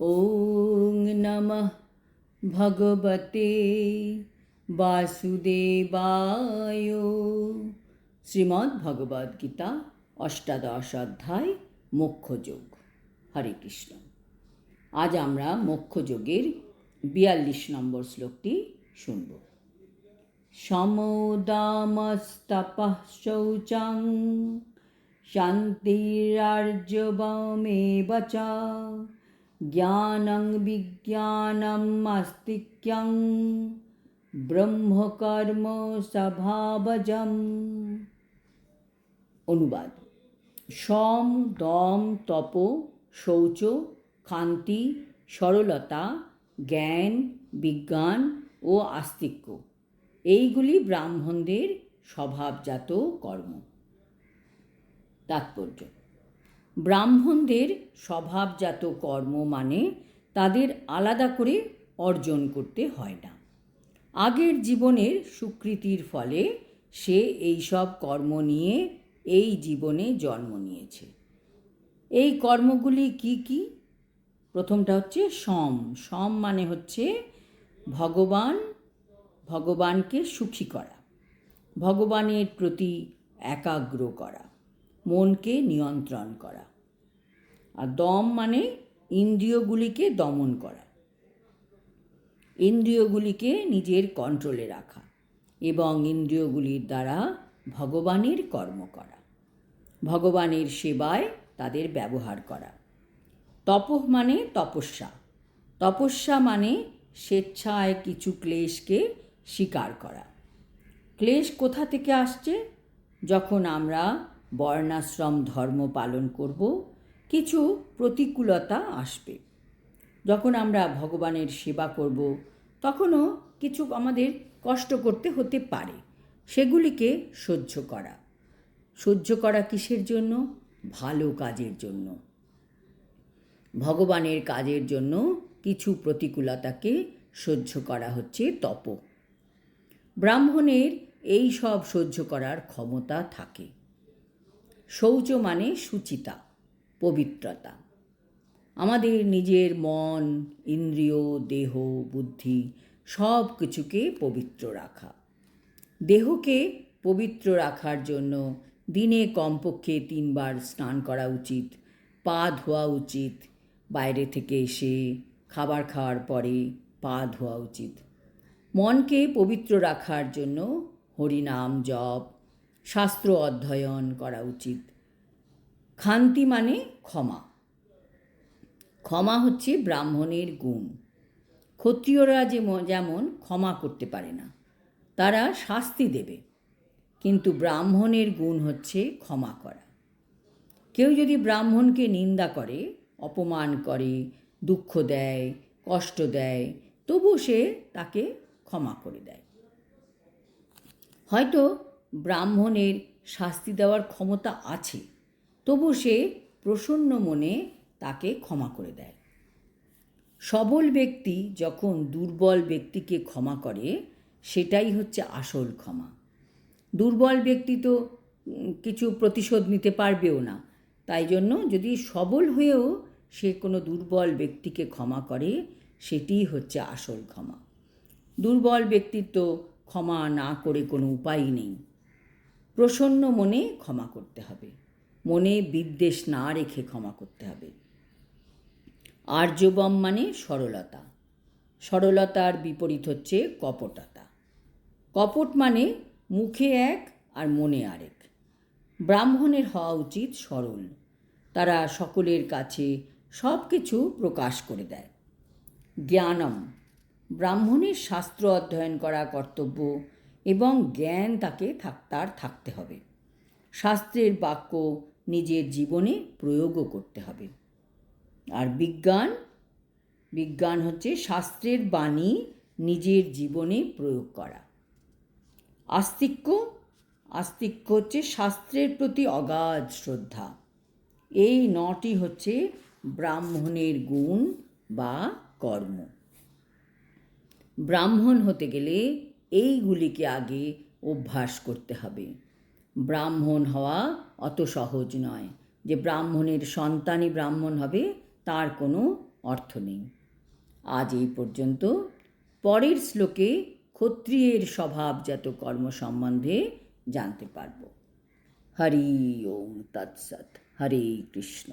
ওং নমঃ ভগবতে বাসুদেবায়। শ্রীমদ্ ভগবদ গীতা অষ্টাদশ অধ্যায় মোক্ষযোগ। হরে কৃষ্ণ। আজ আমরা মোক্ষযোগের ৪২ নম্বর শ্লোকটি শুনব। সমোদামস্তপঃ শৌচং শান্তিরার্জবমেব চ জ্ঞানং বিজ্ঞানম আস্তিক্যং ব্রহ্মকর্ম স্বভাবজম। অনুবাদ: সম, দম, তপ, শৌচ, ক্ষান্তি, সরলতা, জ্ঞান, বিজ্ঞান ও আস্তিক্য এইগুলি ব্রাহ্মণদের স্বভাবজাত কর্ম। তাৎপর্য: ব্রাহ্মণদের স্বভাবজাত কর্ম মানে তাদের আলাদা করে অর্জন করতে হয় না। আগের জীবনের সুকৃতির ফলে সে এই সব কর্ম নিয়ে এই জীবনে জন্ম নিয়েছে। এই কর্মগুলি কি কি? প্রথমটা হচ্ছে সম। সম মানে হচ্ছে ভগবানকে সুখী করা, ভগবানের প্রতি একাগ্র করা, মনকে নিয়ন্ত্রণ করা। আর দম মানে ইন্দ্রিয়গুলিকে দমন করা, ইন্দ্রিয়গুলিকে নিজের কন্ট্রোলে রাখা এবং ইন্দ্রিয়গুলির দ্বারা ভগবানের কর্ম করা, ভগবানের সেবায় তাদের ব্যবহার করা। তপঃ মানে তপস্যা। তপস্যা মানে স্বেচ্ছায় কিছু ক্লেশকে স্বীকার করা। ক্লেশ কোথা থেকে আসছে? যখন আমরা বর্ণাশ্রম ধর্ম পালন করব, কিছু প্রতিকূলতা আসবে। যখন আমরা ভগবানের সেবা করব, তখনও কিছু আমাদের কষ্ট করতে হতে পারে। সেগুলিকে সহ্য করা। সহ্য করা কিসের জন্য? ভালো কাজের জন্য। ভগবানের কাজের জন্য কিছু প্রতিকূলতাকে সহ্য করা হচ্ছে তপ। ব্রাহ্মণের এই সব সহ্য করার ক্ষমতা থাকে। শৌচ মানে শুচিতা, পবিত্রতা। আমাদের নিজের মন, ইন্দ্রিয়, দেহ, বুদ্ধি সব কিছুকে পবিত্র রাখা। দেহকে পবিত্র রাখার জন্য দিনে কমপক্ষে ৩ বার স্নান করা উচিত, পা ধোয়া উচিত, বাইরে থেকে এসে খাবার খাওয়ার পরে পা ধোয়া উচিত। মনকে পবিত্র রাখার জন্য হরিনাম জপ, শাস্ত্র অধ্যয়ন করা উচিত। ক্ষান্তি মানে ক্ষমা। ক্ষমা হচ্ছে ব্রাহ্মণের গুণ। ক্ষত্রিয়রা যেমন ক্ষমা করতে পারে না, তারা শাস্তি দেবে, কিন্তু ব্রাহ্মণের গুণ হচ্ছে ক্ষমা করা। কেউ যদি ব্রাহ্মণকে নিন্দা করে, অপমান করে, দুঃখ দেয়, কষ্ট দেয়, তবু সে তাকে ক্ষমা করে দেয়। হয়তো ব্রাহ্মণের শাস্তি দেওয়ার ক্ষমতা আছে, তবু সে প্রসন্ন মনে তাকে ক্ষমা করে দেয়। সবল ব্যক্তি যখন দুর্বল ব্যক্তিকে ক্ষমা করে, সেটাই হচ্ছে আসল ক্ষমা। দুর্বল ব্যক্তি তো কিছু প্রতিশোধ নিতে পারবেও না, তাই জন্য যদি সবল হয়েও সে কোনো দুর্বল ব্যক্তিকে ক্ষমা করে, সেটিই হচ্ছে আসল ক্ষমা। দুর্বল ব্যক্তির তো ক্ষমা না করে কোনো উপায় নেই। প্রসন্ন মনে ক্ষমা করতে হবে, মনে বিদ্বেষ না রেখে ক্ষমা করতে হবে। আর্জবম মানে সরলতা। সরলতার বিপরীত হচ্ছে কপটতা। কপট মানে মুখে এক আর মনে আরেক। ব্রাহ্মণের হওয়া উচিত সরল। তারা সকলের কাছে সব কিছু প্রকাশ করে দেয়। জ্ঞানম, ব্রাহ্মণের শাস্ত্র অধ্যয়ন করা কর্তব্য এবং জ্ঞান তার থাকতে হবে। শাস্ত্রের বাক্য নিজের জীবনে প্রয়োগও করতে হবে। আর বিজ্ঞান হচ্ছে শাস্ত্রের বাণী নিজের জীবনে প্রয়োগ করা। আস্তিক্য হচ্ছে শাস্ত্রের প্রতি অগাধ শ্রদ্ধা। এই ৯টি হচ্ছে ব্রাহ্মণের গুণ বা কর্ম। ব্রাহ্মণ হতে গেলে এইগুলিকে আগে অভ্যাস করতে হবে। ব্রাহ্মণ হওয়া অত সহজ নয়। যে ব্রাহ্মণের সন্তানই ব্রাহ্মণ হবে তার কোনো অর্থ নেই। আজ এই পর্যন্ত। পরের শ্লোকে ক্ষত্রিয়ের স্বভাবজাত কর্ম সম্বন্ধে জানতে পারব। হরি ওম তৎসৎ। হরে কৃষ্ণ।